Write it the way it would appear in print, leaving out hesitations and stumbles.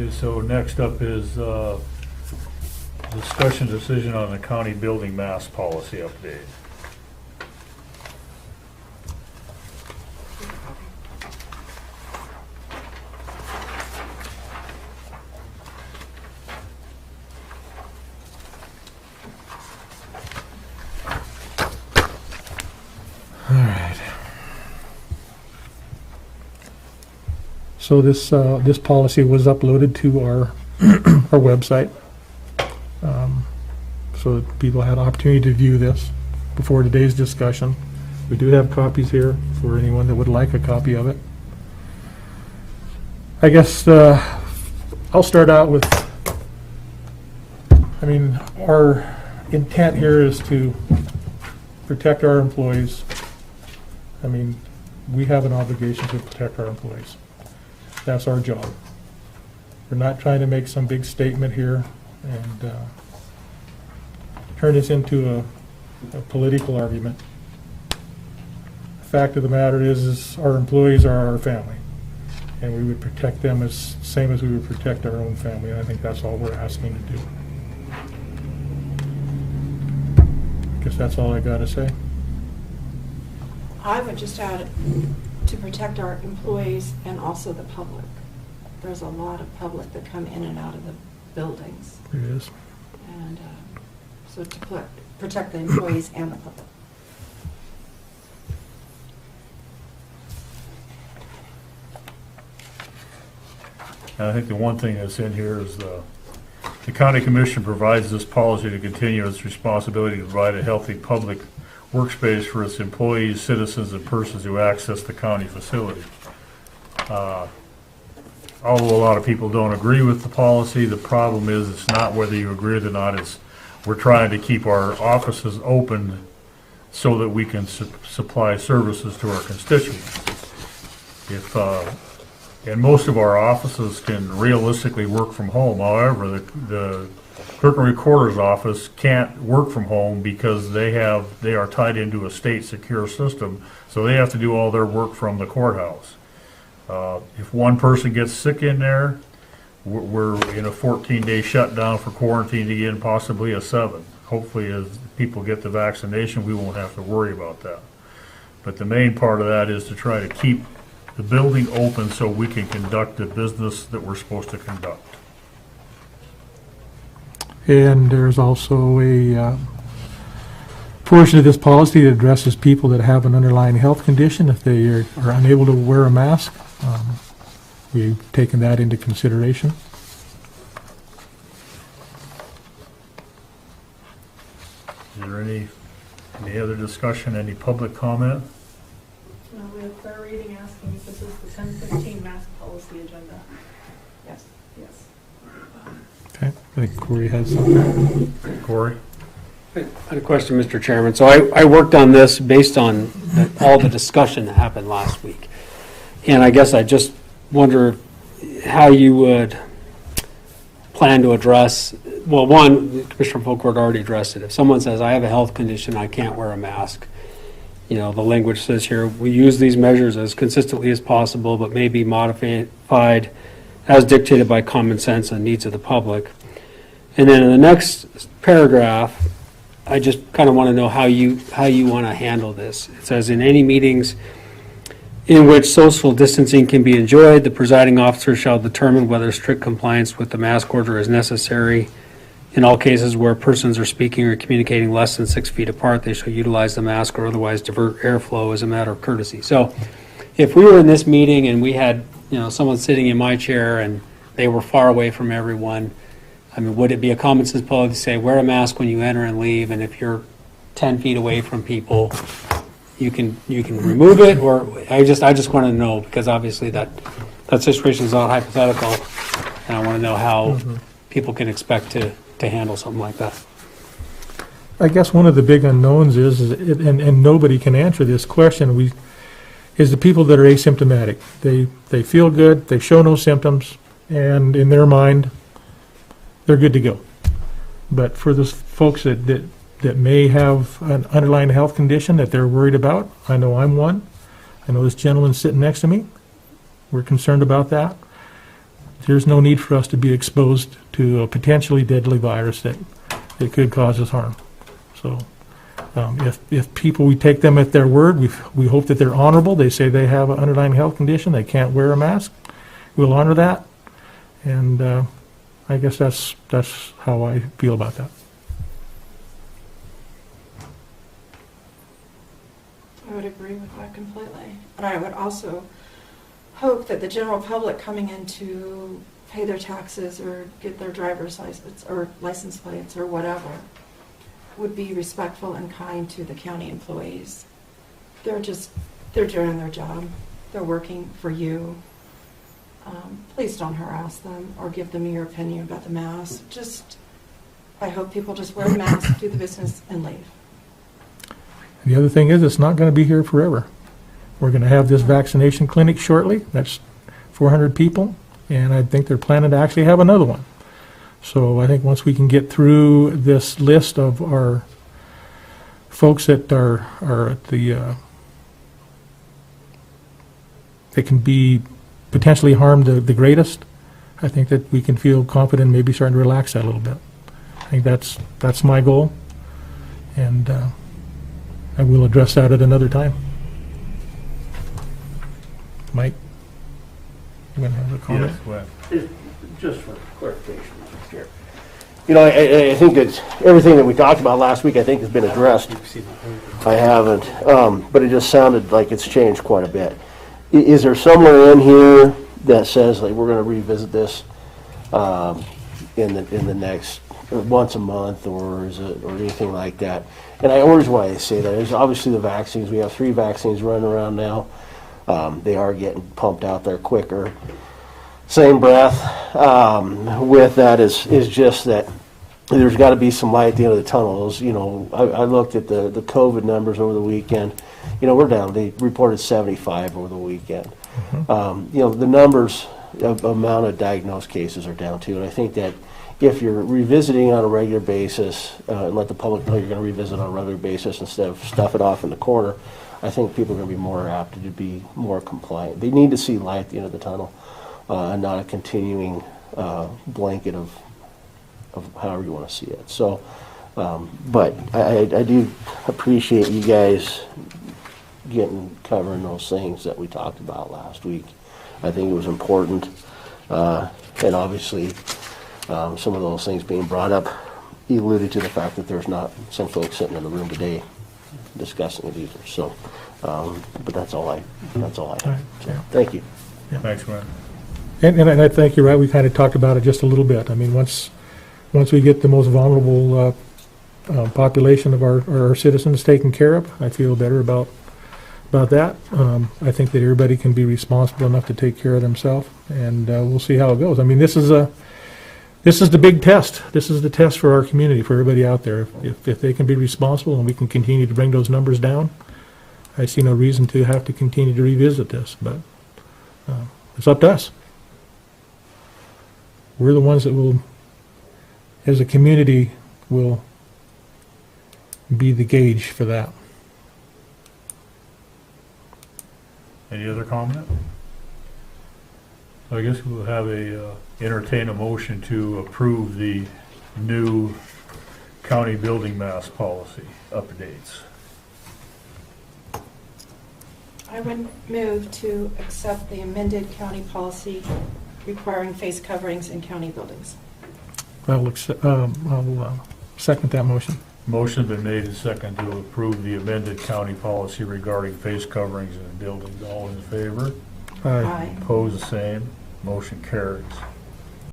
Okay, so next up is discussion decision on the county building mask policy update. All right. So this policy was uploaded to our our website, so that people had opportunity to view this before today's discussion. We do have copies here for anyone that would like a copy of it. I guess I'll start out with, our intent here is to protect our employees. We have an obligation to protect our employees. That's our job. We're not trying to make some big statement here and turn this into a political argument. The fact of the matter is our employees are our family, and we would protect them as same as we would protect our own family, and I think that's all we're asking to do. I guess that's all I got to say. I would just add to protect our employees and also the public. There's a lot of public that come in and out of the buildings. There it is. And so to protect the employees and the public. And I think the one thing that's in here is the county commission provides this policy to continue its responsibility to provide a healthy public workspace for its employees, citizens, and persons who access the county facility. Although a lot of people don't agree with the policy, the problem is it's not whether you agree with it or not. It's we're trying to keep our offices open so that we can supply services to our constituents. And most of our offices can realistically work from home. However, the clerk and recorder's office can't work from home because they are tied into a state secure system, so they have to do all their work from the courthouse. If one person gets sick in there, we're in a 14-day shutdown for quarantine again, possibly a 7. Hopefully, as people get the vaccination, we won't have to worry about that. But the main part of that is to try to keep the building open so we can conduct the business that we're supposed to conduct. And there's also a portion of this policy that addresses people that have an underlying health condition. If they are unable to wear a mask, we've taken that into consideration. Is there any other discussion, any public comment? No, we have fair reading asking if this is the 1015 mask policy agenda. Yes. Yes. Okay, I think Corey has something. Corey? I had a question, Mr. Chairman. So I worked on this based on all the discussion that happened last week. And I guess I just wonder how you would plan to address, well, one, Commissioner Folkward already addressed it. If someone says, I have a health condition, I can't wear a mask, the language says here, we use these measures as consistently as possible, but may be modified as dictated by common sense and needs of the public. And then in the next paragraph, I just kind of want to know how you want to handle this. It says, in any meetings in which social distancing can be enjoyed, the presiding officer shall determine whether strict compliance with the mask order is necessary. In all cases where persons are speaking or communicating less than 6 feet apart, they shall utilize the mask or otherwise divert airflow as a matter of courtesy. So if we were in this meeting and we had someone sitting in my chair and they were far away from everyone, would it be a common sense policy to say wear a mask when you enter and leave, and if you're 10 feet away from people, you can remove it? Or I just want to know, because obviously that situation is not hypothetical, and I want to know how people can expect to handle something like that. I guess one of the big unknowns is and nobody can answer this question, is the people that are asymptomatic. They feel good, they show no symptoms, and in their mind, they're good to go. But for those folks that may have an underlying health condition that they're worried about, I know I'm one. I know this gentleman sitting next to me. We're concerned about that. there's no need for us to be exposed to a potentially deadly virus that could cause us harm. So if people, we take them at their word, we hope that they're honorable. They say they have an underlying health condition, they can't wear a mask. We'll honor that. And I guess that's how I feel about that. I would agree with that completely. And I would also hope that the general public coming in to pay their taxes or get their driver's license or license plates or whatever would be respectful and kind to the county employees. They're doing their job. They're working for you. Please don't harass them or give them your opinion about the mask. I hope people just wear a mask, do the business, and leave. The other thing is, it's not going to be here forever. We're going to have this vaccination clinic shortly. That's 400 people, and I think they're planning to actually have another one. So I think once we can get through this list of our folks that are at the, that can be potentially harmed the greatest, I think that we can feel confident, maybe starting to relax that a little bit. I think that's my goal, and I will address that at another time. Mike, you want to have a comment? Yes, well, Just for clarification, Mr. Chair. You know, I think that everything that we talked about last week, I think has been addressed. I haven't, but it just sounded like it's changed quite a bit. Is there somewhere in here that says, like, we're going to revisit this in the next, once a month, or is it, or anything like that? And I always want to say that there's obviously the vaccines. We have 3 vaccines running around now. They are getting pumped out there quicker. Same breath with that is just that there's got to be some light at the end of the tunnel. Those, you know, I looked at the COVID numbers over the weekend. You know, we're down. They reported 75 over the weekend. You know, the numbers of amount of diagnosed cases are down too. And I think that if you're revisiting on a regular basis and let the public know you're going to revisit on a regular basis instead of stuff it off in the corner, I think people are going to be more apt to be more compliant. They need to see light at the end of the tunnel. And not a continuing blanket of however you want to see it. So, but I do appreciate you guys covering those things that we talked about last week. I think it was important, and obviously some of those things being brought up alluded to the fact that there's not some folks sitting in the room today discussing it either. So, but that's all I have. So, thank you. thanks, man. And I think you're right, we kind of talked about it just a little bit. I mean, once we get the most vulnerable population of our citizens taken care of, I feel better about that. I think that everybody can be responsible enough to take care of themselves, and we'll see how it goes. I mean, this is the big test. This is the test for our community, for everybody out there. If they can be responsible and we can continue to bring those numbers down, I see no reason to have to continue to revisit this, but it's up to us. We're the ones that will, as a community, will be the gauge for that. Any other comment? I guess we'll have entertain a motion to approve the new county building mass policy updates. I would move to accept the amended county policy requiring face coverings in county buildings. I'll second that motion. Motion been made and second to approve the amended county policy regarding face coverings in buildings. All in favor? Aye. Opposed, the same. Motion carries.